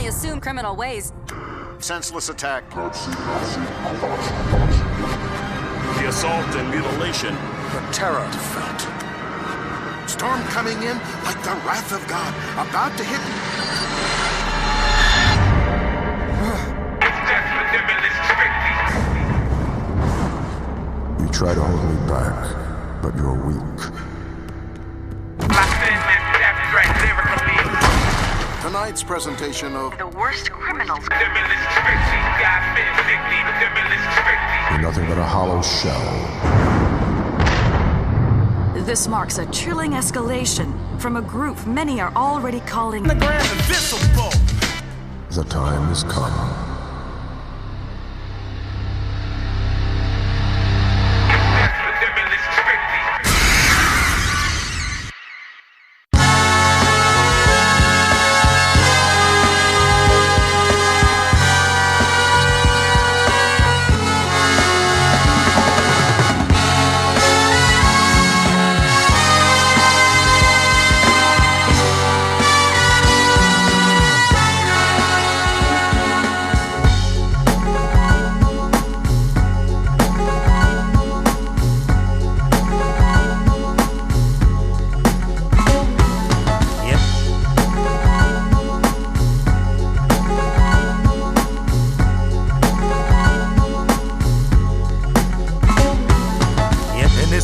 only assume criminal ways. Senseless attack. The assault and mutilation. The terror felt. Storm coming in like the wrath of God, about to hit. It's death for Demolition Strictly. You try to hold me back, but you're weak. My senseless death threat lyrically. Tonight's presentation of the worst criminals. Demolition Strictly. God physically, Demolition Strictly. You're nothing but a hollow shell. This marks a chilling escalation from a group many are already calling the grand invincible. The time has come.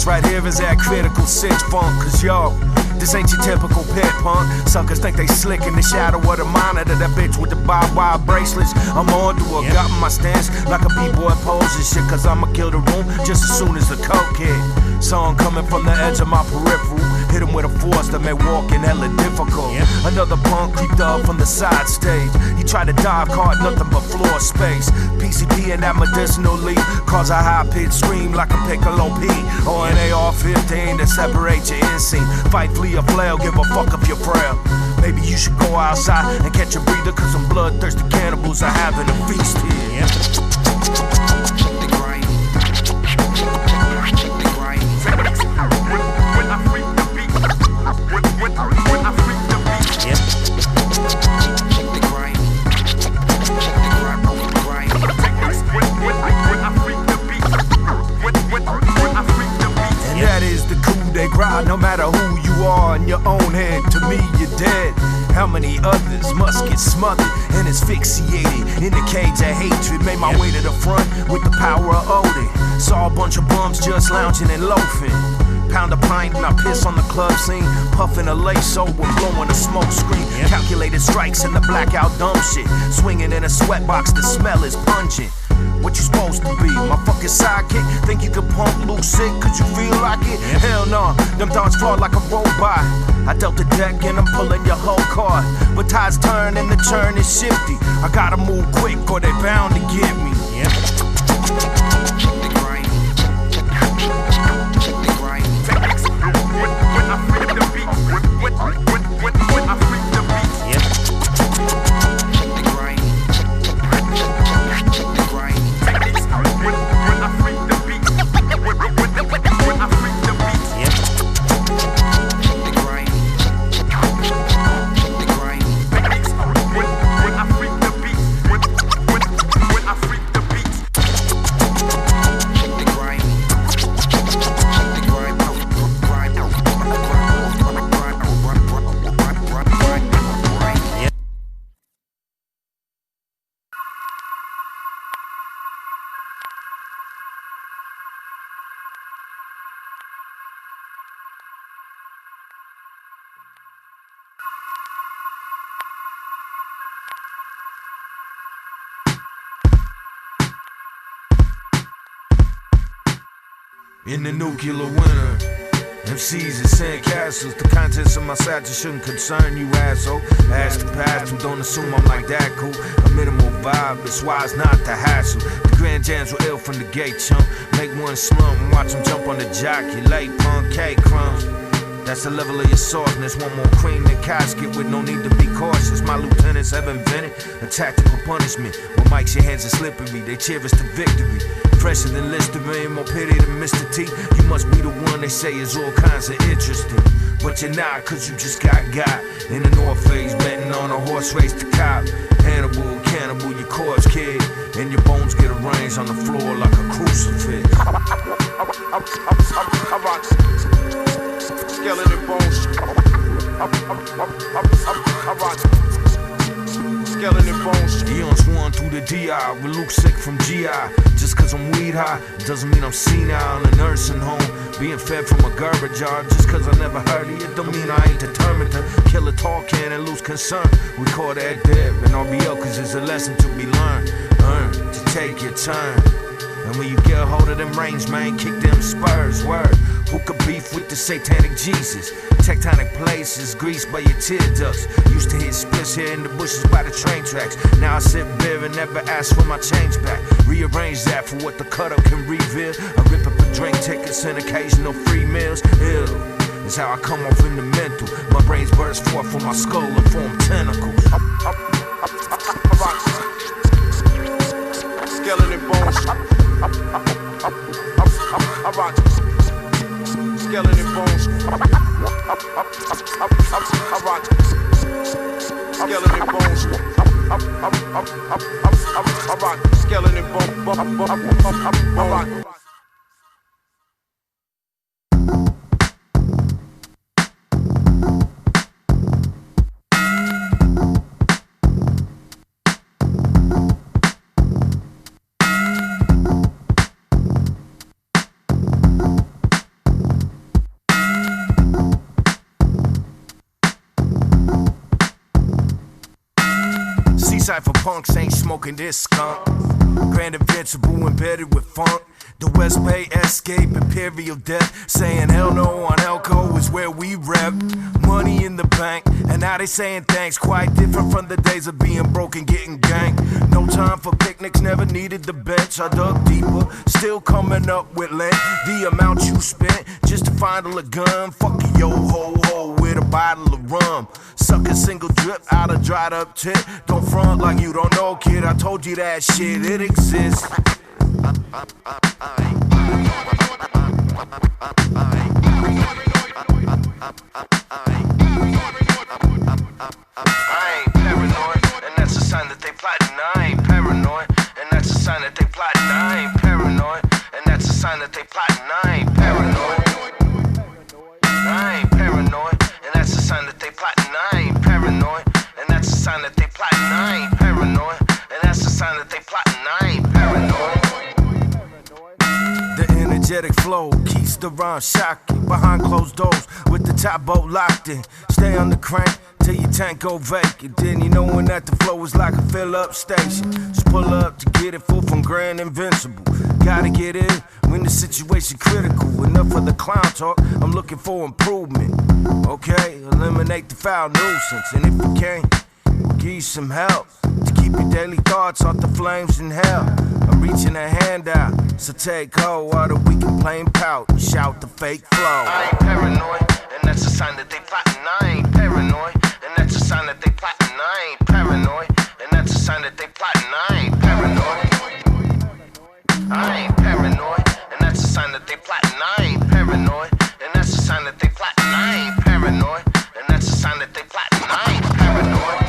Right here is that critical six funk, cause yo, this ain't your typical pit punk. Suckers think they slick in the shadow of the monitor. That bitch with the barbed wire bracelets, I'm on to her, got my stance like a b-boy pose and shit, cause I'ma kill the room just as soon as the coke hit. Song coming from the edge of my peripheral, hit him with a force that made walking hella difficult. Another punk creeped up from the side stage. He tried to dive, caught nothing but floor space. PCP and that medicinal leaf cause a high-pitched scream like a piccolo P or an AR-15 to separate your inseam. Fight, flee, or flail, give a fuck if you're frail. Maybe you should go outside and catch a breather, cause some bloodthirsty cannibals are having a feast here. No matter who you are in your own head, to me you're dead. How many others must get smothered and asphyxiated in the cage of hatred? Made my way to the front with the power of Odin. Saw a bunch of bums just lounging and loafing. Pound a pint and I piss on the club scene. Puffing a lace over, blowing a smoke screen. Calculated strikes in the blackout dumb shit. Swinging in a sweatbox, the smell is pungent. What you supposed to be? My fucking sidekick? Think you could pump loose sick? Could you feel like it? Hell no, them thoughts fall like a robot. I dealt the deck and I'm pulling your whole card. But tides turn and the churn is shifty. I gotta move quick or they bound to get me. In the nuclear winter, MCs and sandcastles. The contents of my satchel shouldn't concern you, asshole. Ask the past, who don't assume I'm like that cool. A minimal vibe, it's wise not to hassle. The grand jams were ill from the gate, chump. Make one slump and watch them jump on the jockey. Late punk cake crumbs. That's the level of your softness. One more cream than casket with no need to be cautious. My lieutenants have invented a tactical punishment. When mics, your hands are slippery, they cheer us to victory. Fresher than Listerine, more pity than Mr. T. You must be the one they say is all kinds of interesting. But you're not, cause you just got in the North Face, betting on a horse race to cop. Hannibal, cannibal, your corpse kid, and your bones get arranged on the floor like a crucifix. I rock skeleton bones. I rock skeleton bones. Eon sworn through the DI with Luke sick from GI. Just cause I'm weed high doesn't mean I'm senile in a nursing home, being fed from a garbage jar. Just cause I never heard of it don't mean I ain't determined to kill a tall can and lose concern. We call that dead and RBL cause it's a lesson to be learned. To take your turn. And when you get a hold of them reins, man, kick them spurs, word. Who could beef with the satanic Jesus? Tectonic places, greased by your tear ducts. Used to hit splits here in the bushes by the train tracks. Now I sit bare and never ask for my change back. Rearrange that for what the cut-up can reveal. I rip up a drink tickets and occasional free meals. Ill is how I come off in the mental. My brains burst forth from my skull and form tentacles. Skeleton bones. I rock skeleton bones. I rock skeleton bones. I rock skeleton bones. I rock. Cypher punks ain't smoking this skunk. Grand Invincible embedded with funk. The West Bay escape, imperial death. Saying hell no on Elko is where we rep. Money in the bank, and now they saying thanks. Quite different from the days of being broke and getting ganked. No time for picnics, never needed the bench. I dug deeper, still coming up with length. The amount you spent just to find a gun. Fuck a yo ho ho with a bottle of rum. Suck a single drip out of dried up tip. Don't front like you don't know, kid. I told you that shit, it exists. I ain't paranoid, and that's a sign that they plotting. I ain't paranoid, and that's a sign that they plotting. I ain't paranoid, and that's a sign that they plotting. I ain't paranoid. I ain't paranoid, and that's a sign that they plotting. I ain't paranoid, and that's a sign that they plotting. I ain't paranoid, and that's a sign that they plotting. I ain't paranoid. The energetic flow keeps the rhyme shocking. Behind closed doors with the top bolt locked in. Stay on the crank till your tank go vacant. Then you know when that the flow is like a fill-up station. Just pull up to get it full from Grand Invincible. Gotta get in when the situation critical. Enough of the clown talk, I'm looking for improvement. Okay, eliminate the foul nuisance. And if you can't, give you some help to keep your daily thoughts off the flames in hell. I'm reaching a hand out, so take hold while the weak and plain pout and shout the fake flow. I ain't paranoid, and that's a sign that they plotting. I ain't paranoid, and that's a sign that they plotting. I ain't paranoid, and that's a sign that they plotting. I ain't paranoid. I ain't paranoid, and that's a sign that they plotting. I ain't paranoid, and that's a sign that they plotting. I ain't paranoid, and that's a sign that they plotting. I ain't paranoid.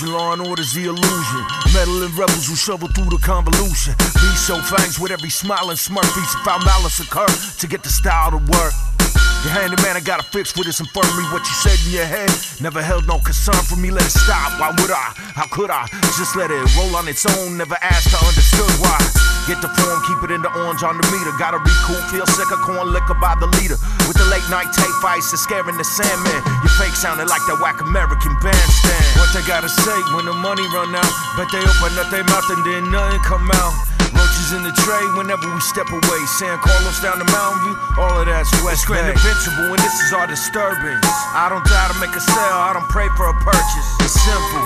Law and order's the illusion. Meddling rebels who shovel through the convolution. These show fangs with every smile and smirk. Piece of foul malice occur to get the style to work. Your handyman, I got a fix for this infirmary. What you said in your head never held no concern for me. Let it stop. Why would I? How could I? Just let it roll on its own. Never asked or understood why. Get the form, keep it in the orange on the meter. Gotta recoup, feel sick of corn liquor by the liter. With the late night tape fights and scaring the Sandman. Your fake sounded like that whack American bandstand. What they gotta say when the money run out? Bet they open up their mouth and then nothing come out. Roaches in the tray whenever we step away. San Carlos down to Mountain View, all of that's West Bay. Invincible, and this is our disturbance. I don't die to make a sale, I don't pray for a purchase. It's simple,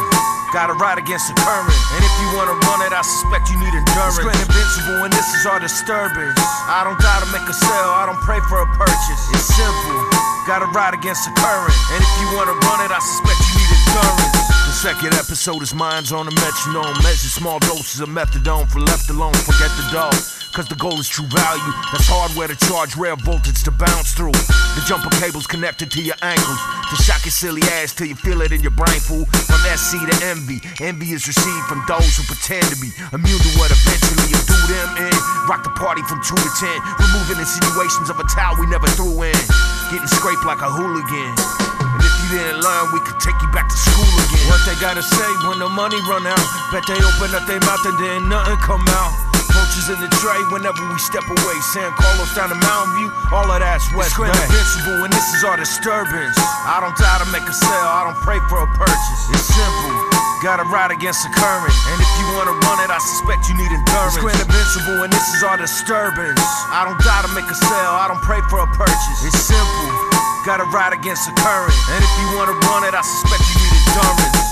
gotta ride against the current. And if you wanna run it, I suspect you need endurance. It's invincible, and this is our disturbance. I don't die to make a sale, I don't pray for a purchase. It's simple, gotta ride against the current. And if you wanna run it, I suspect you need endurance. The second episode is Minds on the Metronome. Measure small doses of methadone for left alone, forget the dough. Cause the goal is true value. That's hardware to charge rare voltage to bounce through. The jumper cable's connected to your ankles to shock your silly ass till you feel it in your brain, fool. From SC to envy. Envy is received from those who pretend to be immune to what eventually will do them in. Rock the party from 2 to 10. Removing insinuations of a towel we never threw in. Getting scraped like a hooligan. And if you didn't learn, we could take you back to school again. What they gotta say when the money run out? Bet they open up their mouth and then nothing come out. Roaches in the tray whenever we step away. San Carlos down to Mountain View, all of that's West Bay. Invincible, and this is our disturbance. I don't die to make a sale, I don't pray for a purchase. It's simple, gotta ride against the current. And if you wanna run it, I suspect you need endurance. It's invincible, and this is our disturbance. I don't die to make a sale, I don't pray for a purchase. It's simple, gotta ride against the current. And if you wanna run it, I suspect you need endurance.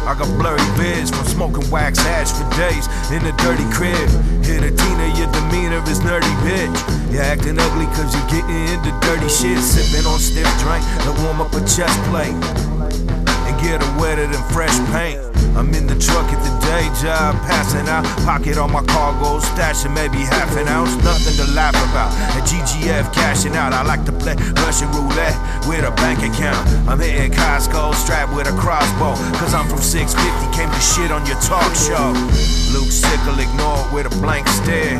I got blurry vids from smoking wax ash for days in a dirty crib. Hit a Tina, your demeanor is nerdy, bitch. You're acting ugly cause you're getting into dirty shit. Sipping on stiff drink to warm up a chest plate and get her wetter than fresh paint. I'm in the truck at the day job, passing out. Pocket on my cargo, stashing maybe half an ounce. Nothing to laugh about. At GGF cashing out. I like to play Russian roulette with a bank account. I'm hitting Costco strapped with a crossbow. Cause I'm from 650, came to shit on your talk show. Luke Sickle ignored with a blank stare.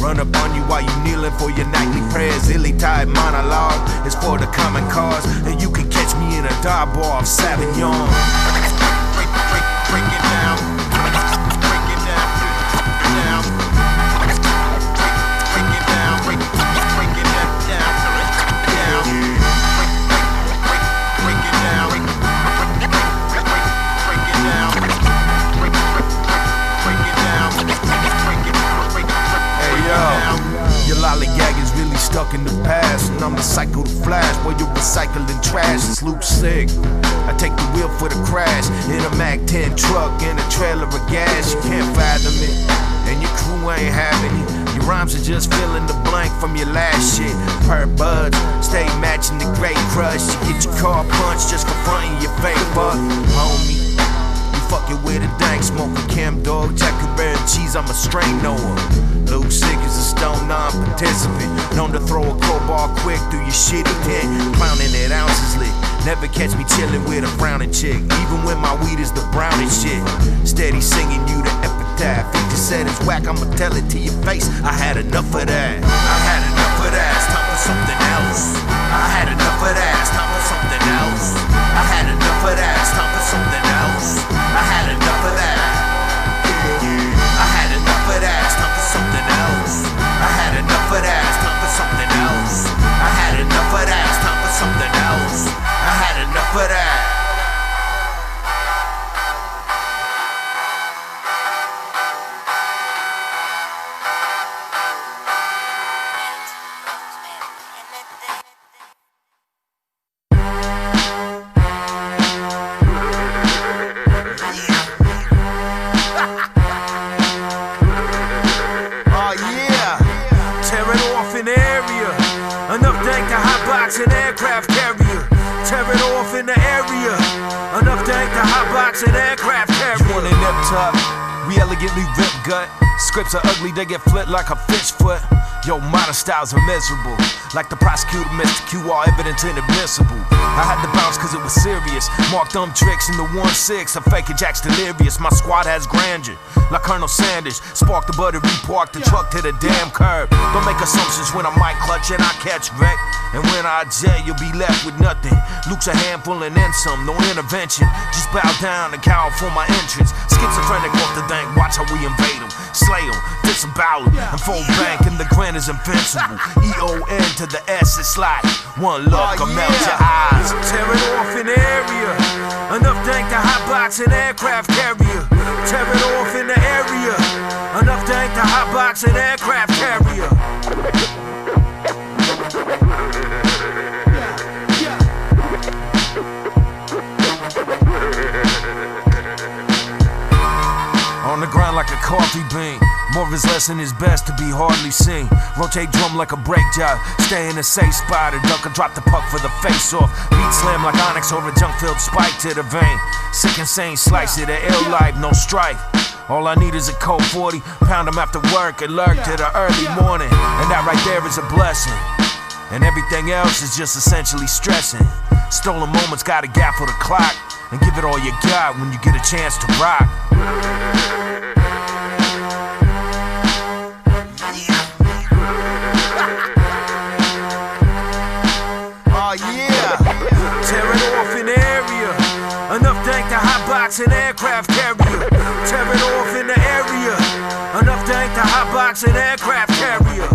Run up on you while you kneeling for your nightly prayers. Illy-type monologue is for the common cause. And you can catch me in a dive bar of Savignon. Break it down. Break it down. Down. Break it down. Break it down. Break it down. Break it down. Break it down. Break it down. Hey yo, your lollygag is really stuck in the past, and I'm the cycle to flash. While you're recycling trash, it's Luke Sick. I take the wheel for the crash in a Mac 10 truck and a trailer of gas. You can't fathom it, and your crew ain't having it. Your rhymes are just filling the blank from your last shit. Per buds, stay matching the great crush. You get your car punched just confronting your fake fuck, homie. You fucking with a dank, smoking Chem Dog, Jack Cabrera and cheese. I'm a strain knower. Luke Sick is a stone non-participant, known to throw a crowbar quick through your shitty tent, clowning at ounces lit. Never catch me chillin' with a frowning chick, even when my weed is the brownest shit. Steady singing you the epitaph. If you said it's whack, I'ma tell it to your face. I had enough of that. I had enough of that. It's time for something else. I had enough of that. It's time for something else. I had enough of that. It's time for something else. I had enough of that. I had enough of that. It's time for something else. I had enough of that. It's time for something else. I had enough of that. It's time for something else. I had enough of that. dank to hotbox an aircraft carrier. Tear it off in the area. Enough dank to hotbox an aircraft carrier. You want an nip tuck? We elegantly rip gut. Scripts are ugly, they get flipped like a fish foot. Yo, modern styles are miserable. Like the prosecutor missed the QR evidence inadmissible. I had to bounce cause it was serious. Mark thumb tricks in the 1-6. A fake Jack's delirious. My squad has grandeur. Like Colonel Sanders. Spark the butter, repark the truck to the damn curb. Don't make assumptions when I might clutch and I catch wreck. And when I jail, you'll be left with nothing. Luke's a handful and then some, no intervention. Just bow down and cower for my entrance. Schizophrenic off the dank, watch how we invade them. Slay them, disembowel them, and fold bank, and the grin is invincible. EON to the S, it's like one look, I'll melt your eyes. Tear it off in the area. Enough dank to hotbox an aircraft carrier. Tear it off in the area. Enough dank to hotbox an aircraft carrier. On the ground like a coffee bean. More is less and is best to be hardly seen. Rotate drum like a brake job. Stay in a safe spot. A duck and drop the puck for the face off. Beat slam like Onyx or a junk-filled spike to the vein. Sick insane slice it, a ill life, no strife. All I need is a cold 40. Pound them after work and lurk to the early morning. And that right there is a blessing. And everything else is just essentially stressing. Stolen moments gotta gaffle the clock. And give it all you got when you get a chance to rock. An aircraft carrier. Tear it off in the area. Enough dank to hotbox an aircraft carrier.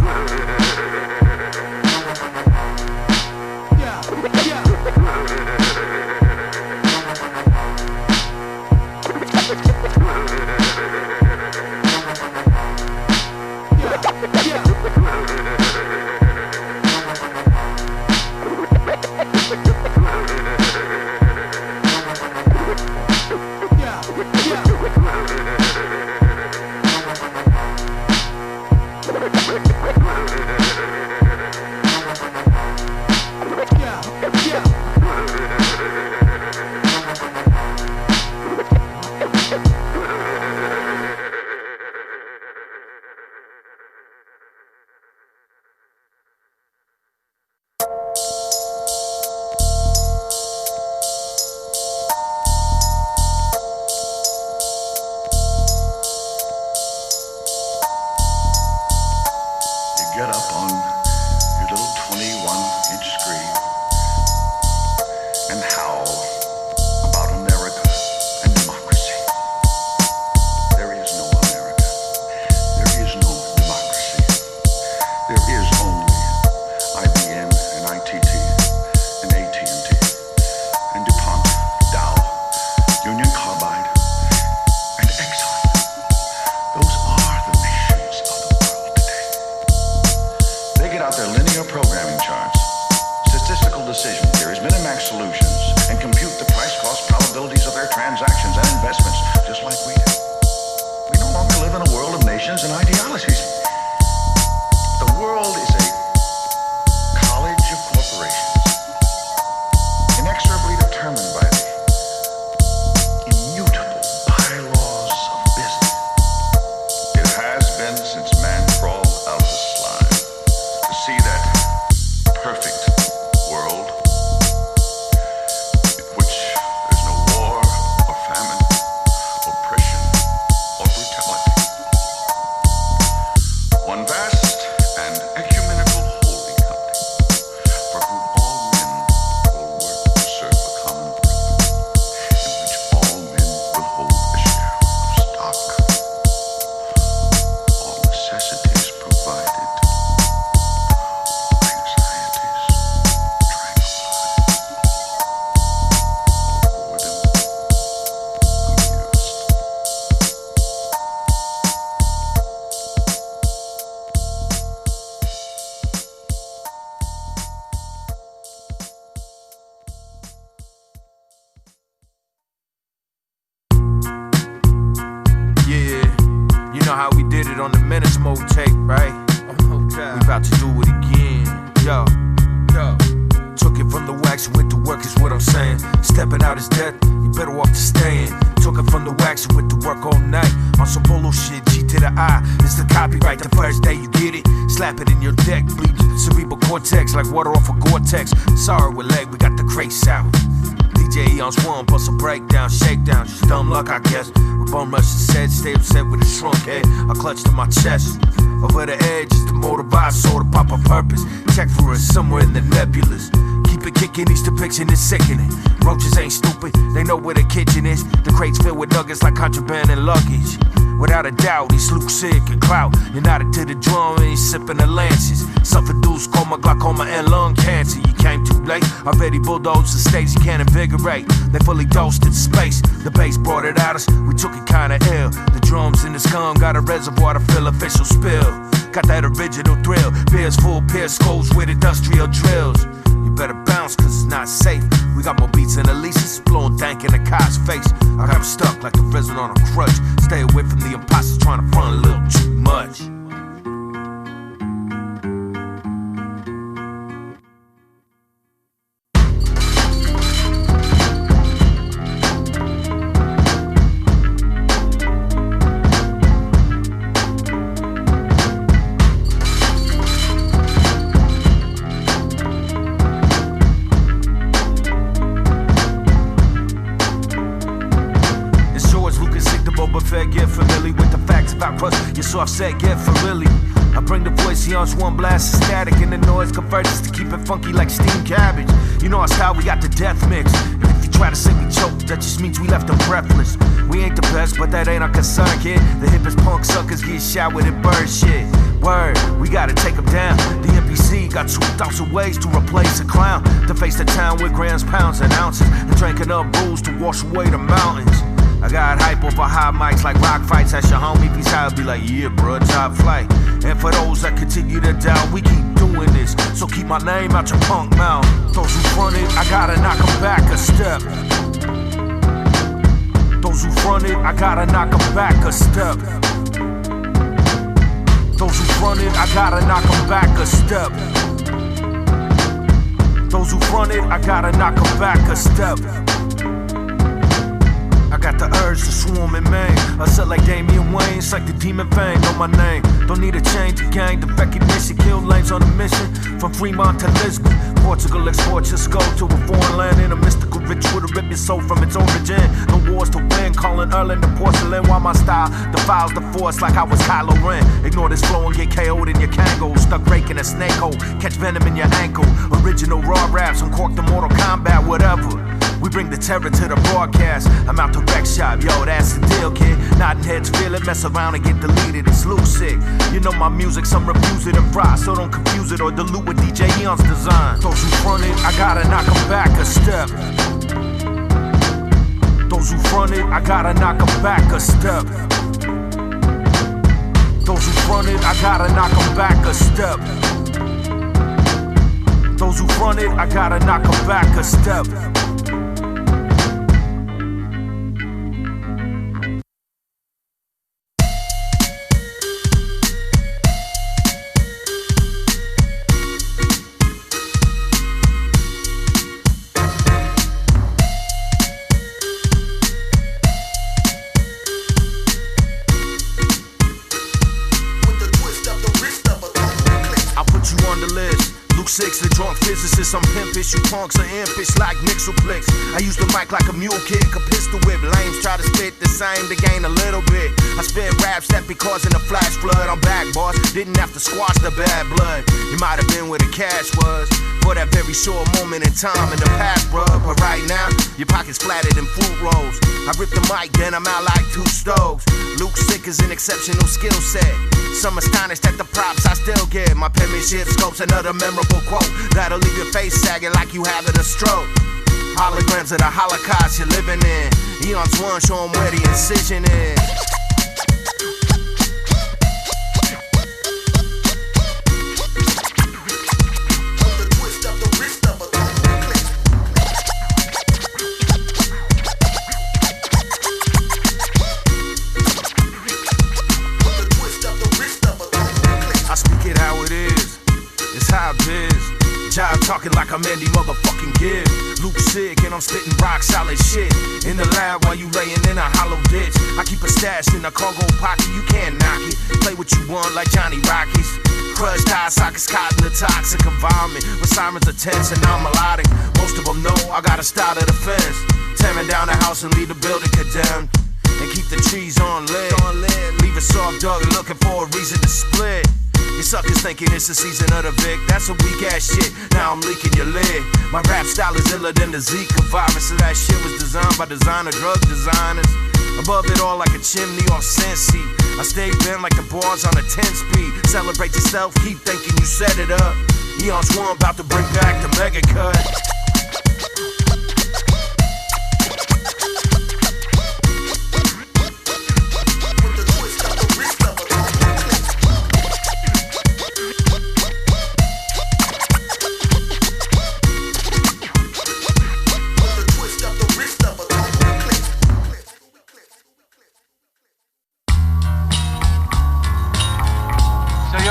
Get up on your little 21-inch screen and howl about America and democracy. There is no America. There is no democracy. There is only IBM and ITT and AT&T and DuPont, Dow, Union Carbide, and Exxon. Those are the nations of the world today. They get out their linear programming charts, statistical decision theories, Minimax solutions, and compute the price-cost probabilities of their transactions and investments, just like we do. We no longer live in a world of nations and ideologies. The world is a college of corporations, inexorably determined by the immutable bylaws of business. It has been since man crawled out of the slime to see that perfect world in which there's no war or famine, oppression or brutality. One vast and ecumenical holding company for whom all men will work to serve a common brother, in which all men will hold a share of stock, all necessities provided, all anxieties tranquilized, all boredom amused. Yeah, you know how we did it on the Menace Mode tape, right? We about to do it again. Yo, yo. action with the work is what I'm saying. Stepping out is death, you better off to stay in. Talking from the wax with the work all night. On some bolo shit, G to the I. It's the copyright, the first day you get it. Slap it in your deck, bleed cerebral cortex like water off a Gore-Tex. Sorry with leg, we got the crates out. DJ Eon's one, plus a breakdown, shakedown. Just dumb luck, I guess. With bum rushes said, stay upset with a shrunk head. I clutch to my chest. Over the edge is the motorized sword to pop a purpose. Check for us somewhere in the nebulas. Keep it kicking, each depiction is sickening. Roaches ain't stupid, they know where the kitchen is. The crates filled with nuggets like contraband and luggage. Without a doubt, he's Luke sick and clout. You're nodded to the drum and he's sipping the lances. Suffer-induced coma, glaucoma, and lung cancer. You came too late, already bulldozed the stage you can't invigorate. They fully dosed in space, the bass brought it at us. We took it kinda ill. The drums in the scum got a reservoir to fill official spill. Got that original thrill, beers full, pair skulls with industrial drills. You better bounce cause it's not safe. We got more beats than Elisa's, blowing dank in the cop's face. I got him stuck like the president on a crutch. Stay away from the imposters trying to front a little too much. Get familiar with the facts about crust. You're soft set, get for really. I bring the voice, Eon's one blast of static, and the noise converts to keep it funky like steamed cabbage. You know our style, we got the death mix. And if you try to sing, we choke. That just means we left them breathless. We ain't the best, but that ain't our concern, kid. The hippest punk suckers get showered in bird shit. Word, we gotta take them down. The NPC got 2,000 ways to replace a clown. To face the town with grams, pounds, and ounces. And drinking up booze to wash away the mountains. I got hype over high mics like rock fights. Ask your homie if he's high, be like, yeah, bro, top flight. And for those that continue to doubt, we keep doing this. So keep my name out your punk mouth. Those who fronted, I gotta knock them back a step. Those who fronted, I gotta knock them back a step. Those who fronted, I gotta knock them back a step. Those who fronted, I gotta knock them back a step. I got the urge to swarm in Maine. I said like Damian Wayne, it's like the demon fame. Know my name, don't need a change the gang. The recognition, kill lanes on a mission. From Fremont to Lisbon, Portugal exports your skull to a foreign land. In a mystical ritual to rip your soul from its origin. No wars to win, calling Erlen the porcelain. While my style defiles the force like I was Kylo Ren. Ignore this flow and get KO'd in your Kango. Stuck breaking a snake hole, catch venom in your ankle. Original raw raps, uncork the Mortal Kombat, whatever. We bring the terror to the broadcast. I'm out the wreck shop, yo, that's the deal, kid. Nodding heads, feel it, mess around and get deleted. It's Luke sick. You know my music, some refuse it and fry, so don't confuse it or dilute with DJ Eon's design. Those who fronted, I gotta knock them back a step. Those who fronted, I gotta knock them back a step. Those who fronted, I gotta knock them back a step. Those who fronted, I gotta knock them back a step. Six, the drunk physicist, I'm pimpish, you punks are impish like Mixoplex. I use the mic like a mule kick, a pistol whip. Lames try to spit the same to gain a little bit. I spit raps that be causing a flash flood. I'm back, boss, didn't have to squash the bad blood. You might have been where the cash was for that very short moment in time in the past, bruh. But right now, your pocket's flattered in fruit rolls. I rip the mic, then I'm out like two stoves. Luke Sick is an exceptional skill set. Some astonished at the props I still get. My penmanship scopes another memorable quote that'll leave your face sagging like you having a stroke. Holograms of the Holocaust you're living in. Eon's one, show 'em where the incision is. Talking like like I'm Andy motherfucking Gibb. Luke sick and I'm spitting rock solid shit. In the lab while you laying in a hollow ditch. I keep a stash in a cargo pocket, you can't knock it. Play what you want like Johnny Rockets. Crushed eye sockets caught in the toxic environment. With sirens are tense and I'm melodic. Most of them know I got a style of defense. Tearing down the house and leave the building condemned. And keep the trees on lead. Leave a soft dog looking for a reason to split. You suckers thinking it's the season of the Vic. That's some weak ass shit, now I'm leaking your lid. My rap style is iller than the Zika virus. So that shit was designed by designer drug designers. Above it all like a chimney or Sensi. I stay bent like the bars on a 10-speed. Celebrate yourself, keep thinking you set it up. Eon's one about to bring back the mega cut.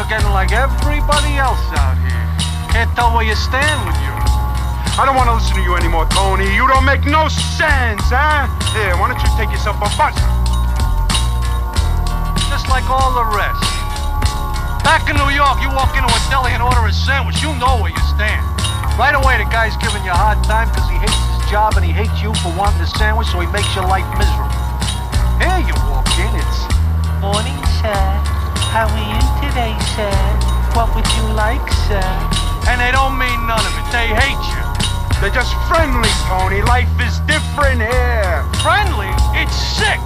Getting like everybody else out here. Can't tell where you stand with you. I don't want to listen to you anymore, Tony. You don't make no sense, huh? Here, why don't you take yourself a bus? Just like all the rest. Back in New York, you walk into a deli and order a sandwich, you know where you stand. Right away, the guy's giving you a hard time because he hates his job and he hates you for wanting the sandwich, so he makes your life miserable. Here you walk in, it's morning, sir. How are you today, sir? What would you like, sir? And they don't mean none of it. They hate you. They're just friendly, Tony. Life is different here. Friendly? It's sick.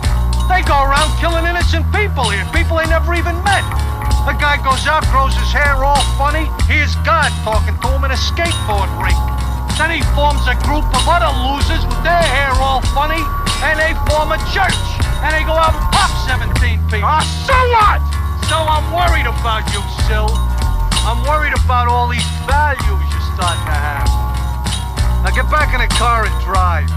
They go around killing innocent people here. People they never even met. The guy goes out, grows his hair all funny. Here's God talking to him in a skateboard rink. Then he forms a group of other losers with their hair all funny, and they form a church. And they go out and pop 17 people. So what? So I'm worried about you, Sil. I'm worried about all these values you're starting to have. Now get back in the car and drive.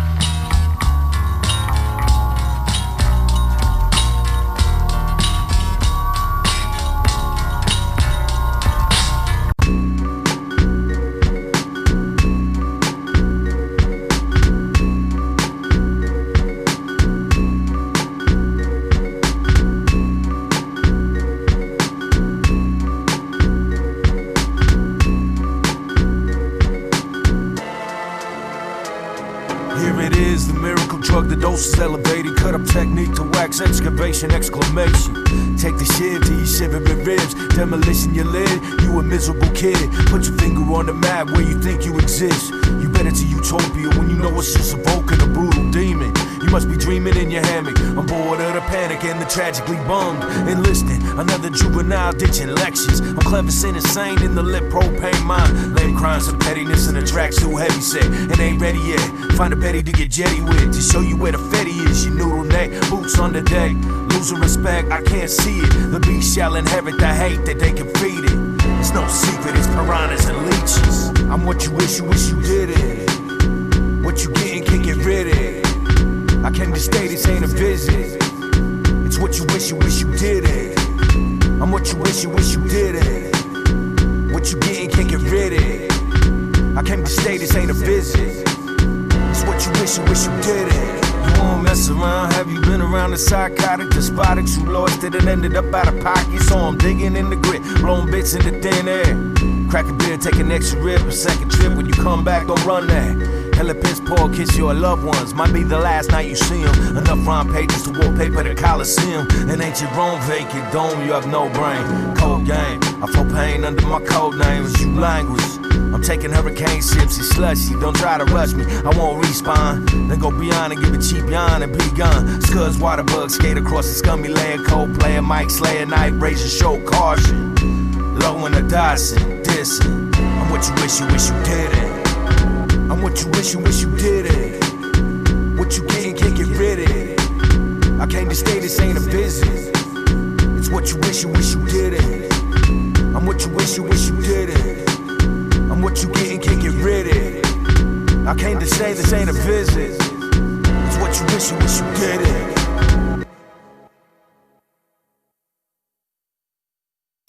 The dose is elevated, cut up technique to wax excavation, exclamation. Take the shit to your shivering ribs, demolition your lid, you a miserable kid. Put your finger on the map where you think you exist. You better to utopia when you know it's just evoking a brutal demon. You must be dreaming in your hammock. I'm bored of the panic and the tragically bummed. Enlisting another juvenile ditching lectures. I'm clever, sin, insane in the lit propane mind. Lame crimes of pettiness and a tracksuit heavy set. And ain't ready yet. Find a petty to get jetty with. To show you where the fetty is. Your noodle neck, boots on the deck. Losing respect, I can't see it. The beast shall inherit the hate that they can feed it. It's no secret, it's piranhas and leeches. I'm what you wish you did it. What you getting, can't get rid of it. I came to stay, this ain't a visit. It's what you wish you did it. I'm what you wish you did it. What you getting, can't get rid of it. I came to stay, this ain't a visit. It's what you wish you did it. You won't mess around, have you been around the psychotic, despotics who lost it and ended up out of pocket? So I'm digging in the grit, blowing bits into thin air. Crack a beer, take an extra rib, a second trip. When you come back, don't run that. Hella piss poor, kiss your loved ones. Might be the last night you see them. Enough rhyme pages to wallpaper the Coliseum. And ancient Rome vacant dome, you have no brain. Cold game, I feel pain under my code name as you language. I'm taking hurricane sips and slushy. Don't try to rush me, I won't respawn. Then go beyond and give a cheap yawn and be gone. Scuds, water bugs, skate across the scummy land. Cold playing mic, slayer night, razor show caution. Low in the Dyson, dissing. I'm what you wish you didn't. I'm what you wish you did it. What you getting, can't get rid of it. I came to stay, this ain't a visit. It's what you wish you did it. I'm what you wish you did it. I'm what you getting, can't get rid of it. I came to stay, this ain't a visit. It's what you wish you did it.